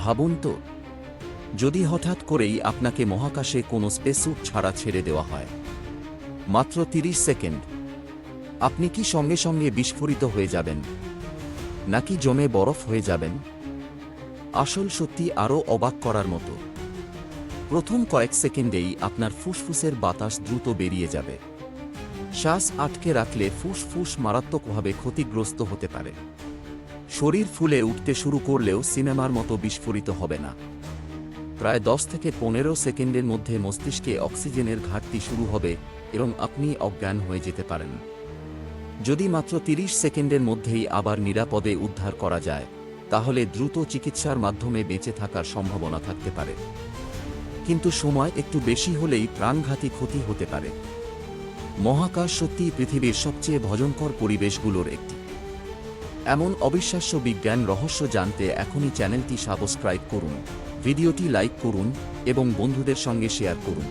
ভাবুন তো, যদি হঠাৎ করেই আপনাকে মহাকাশে কোনো স্পেসস্যুট ছাড়া ছেড়ে দেওয়া হয়, মাত্র 30 সেকেন্ড, আপনি কি সঙ্গে সঙ্গে বিস্ফোরিত হয়ে যাবেন, নাকি জমে বরফ হয়ে যাবেন? আসল সত্যি আরও অবাক করার মতো। প্রথম কয়েক সেকেন্ডেই আপনার ফুসফুসের বাতাস দ্রুত বেরিয়ে যাবে। শ্বাস আটকে রাখলে ফুসফুস মারাত্মকভাবে ক্ষতিগ্রস্ত হতে পারে। শরীর ফুলে উঠতে শুরু করলেও সিনেমার মতো বিস্ফোরিত হবে না। প্রায় 10 থেকে 15 সেকেন্ডের মধ্যে মস্তিষ্কে অক্সিজেনের ঘাটতি শুরু হবে এবং আপনি অজ্ঞান হয়ে যেতে পারেন। যদি মাত্র 30 সেকেন্ডের মধ্যেই আবার নিরাপদে উদ্ধার করা যায়, তাহলে দ্রুত চিকিৎসার মাধ্যমে বেঁচে থাকার সম্ভাবনা থাকতে পারে। কিন্তু সময় একটু বেশি হলেই প্রাণঘাতী ক্ষতি হতে পারে। মহাকাশ সত্যিই পৃথিবীর সবচেয়ে ভয়ঙ্কর পরিবেশগুলোর একটি। এমন অবিশ্বাস্য বিজ্ঞান রহস্য জানতে এখনই চ্যানেলটি সাবস্ক্রাইব করুন, ভিডিওটি লাইক করুন এবং বন্ধুদের সঙ্গে শেয়ার করুন।